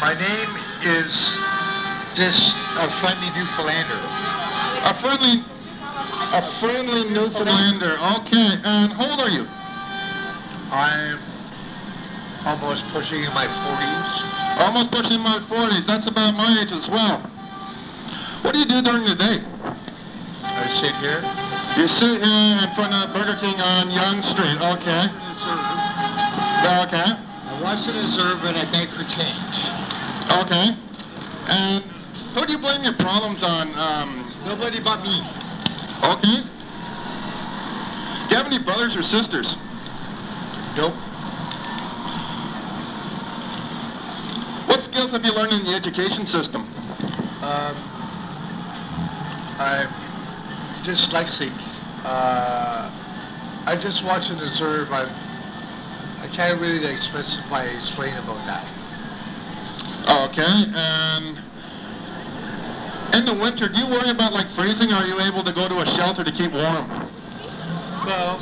My name is just a friendly newfoundlander. A friendly Newfoundlander. Okay, and how old are you? I'm almost pushing in my 40s. Almost pushing my 40s. That's about my age as well. What do you do during the day? I sit here. You sit here in front of Burger King on Yonge Street. Okay. Okay. I watch the reserve and I beg for change. Okay. And who do you blame your problems on? Nobody but me. Okay. Do you have any brothers or sisters? Nope. What skills have you learned in the education system? I'm dyslexic. I just watch the reserve. I can't really explain about that. Okay, and in the winter, do you worry about like freezing, or are you able to go to a shelter to keep warm? Well,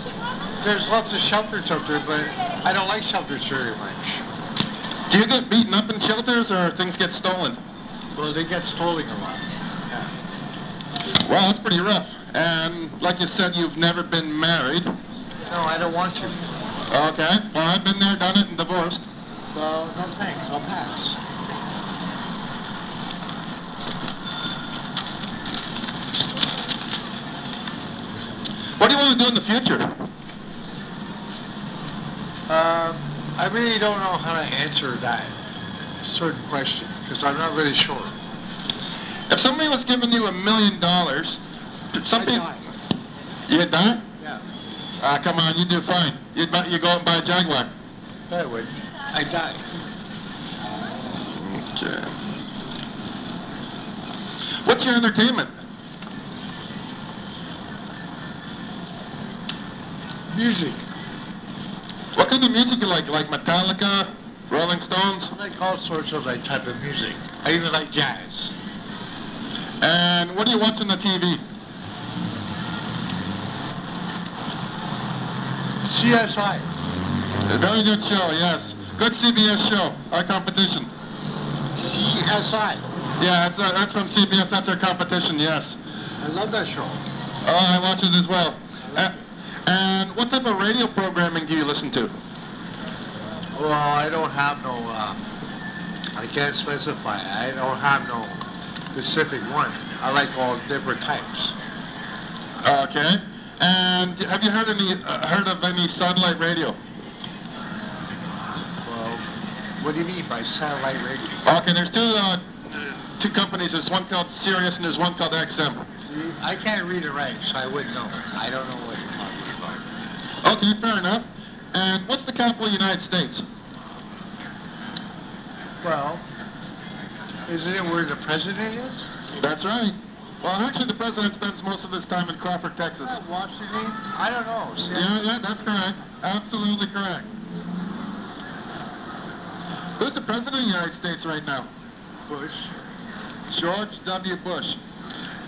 there's lots of shelters out there, but I don't like shelters very much. Do you get beaten up in shelters, or things get stolen? Well, they get stolen a lot. Yeah. Well, that's pretty rough. And like you said, you've never been married. No, I don't want to. Okay, well, I've been there, done it, and divorced. Well, no thanks, I'll pass. What do you want to do in the future? I really don't know how to answer that certain question, because I'm not really sure. If somebody was giving you $1 million, some people... You'd die? Yeah. Come on, you do fine. You go out and buy a Jaguar. I would. I'd die. Okay. What's your entertainment? Music. What kind of music you like? Like Metallica, Rolling Stones? I like all sorts of that type of music. I even like jazz. And what do you watch on the TV? CSI. A very good show, yes. Good CBS show. Our competition. CSI. Yeah, that's from CBS. That's our competition, yes. I love that show. Oh, I watch it as well. And what type of radio programming do you listen to? Well, I don't have no, I can't specify. I don't have no specific one. I like all different types. Okay. And have you heard of any satellite radio? Well, what do you mean by satellite radio? Okay, there's two companies. There's one called Sirius and there's one called XM. I can't read it right, so I wouldn't know. I don't know what you're talking about. Okay, fair enough. And what's the capital of the United States? Well, isn't it where the president is? That's right. Well, actually, the president spends most of his time in Crawford, Texas. Washington? I don't know. See, Yeah, that's correct. Absolutely correct. Who's the president of the United States right now? Bush. George W. Bush.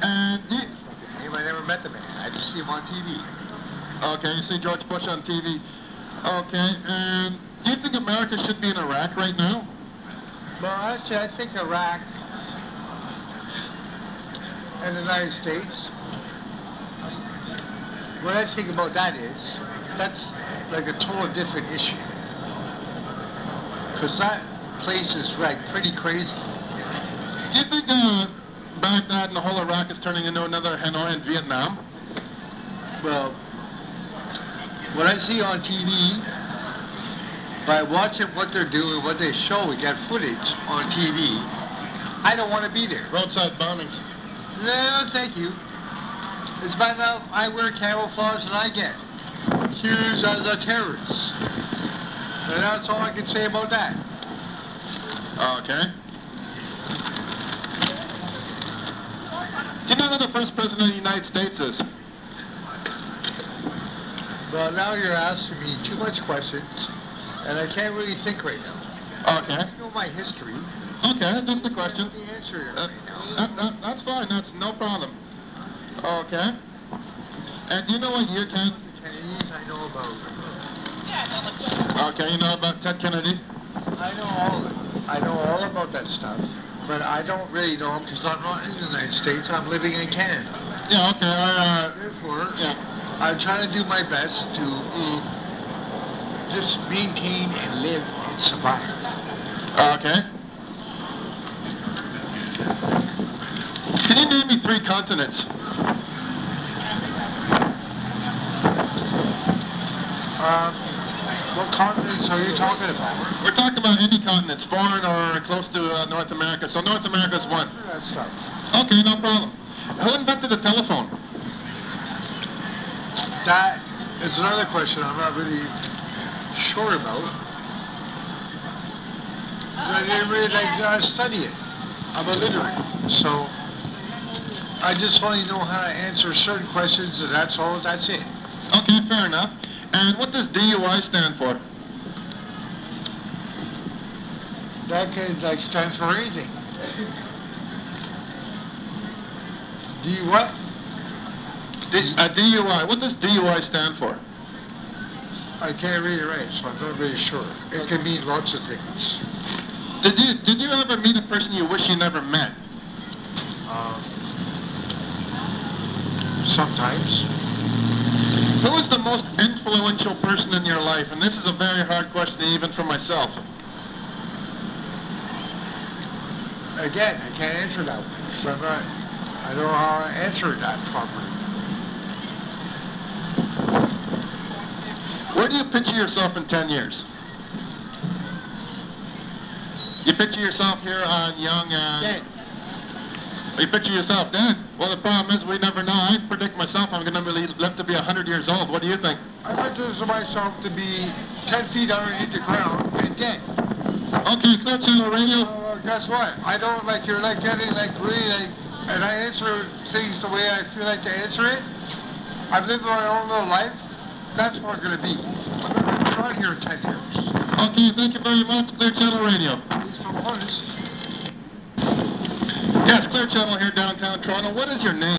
And I never met the man. I just see him on TV. okay, you see George Bush on TV. Okay, and do you think America should be in Iraq right now? Well, actually, I think Iraq and the United States, what I think about that is, that's like a total different issue. Because that place is like pretty crazy. Do you think Baghdad and the whole Iraq is turning into another Hanoi in Vietnam? Well, what I see on TV, by watching what they're doing, what they show, we got footage on TV, I don't want to be there. Roadside bombings. No, thank you. It's bad enough I wear camouflage and I get accused as a terrorist. And that's all I can say about that. Okay. Do you know who the first president of the United States is? Well, now you're asking me too much questions, and I can't really think right now. Okay. I know my history. Okay, just a question. The answer right now. That's fine. That's no problem. Okay. And do you know what year Kennedys I know about. Okay, you know about Ted Kennedy? I know all of it. I know all about about that stuff, but I don't really know because I'm not in the United States. I'm living in Canada. Yeah, okay. Therefore, Yeah. I'm trying to do my best to just maintain and live and survive. Okay. Can you name me 3 continents? What continents are you talking about? We're talking about any continents, foreign or close to North America. So North America is one. That stuff. Okay, no problem. Who invented the telephone? That is another question I'm not really sure about. I didn't really study it. I'm illiterate, so I just only know how to answer certain questions, and that's all. That's it. Okay, fair enough. And what does DUI stand for? That can stand for anything. What? DUI. What does DUI stand for? I can't read it right, so I'm not really sure. It can mean lots of things. Did you ever meet a person you wish you never met? Sometimes. Who is the most influential person in your life? And this is a very hard question even for myself. Again, I can't answer that one because I don't know how to answer that properly. Where do you picture yourself in 10 years? You picture yourself here on young and... Dead. You picture yourself dead? Well, the problem is we never know. I predict myself I'm going to live to be 100 years old. What do you think? I picture myself to be 10 feet underneath the ground and dead. Okay, Clear Channel Radio. Guess what? I don't you're getting really and I answer things the way I feel like to answer it. I've lived my own little life. That's what I'm going to be. I'm going to be around here in 10 years. Okay, thank you very much, Clear Channel Radio. At least I'm honest. Yes, Clear Channel here downtown Toronto. What is your name?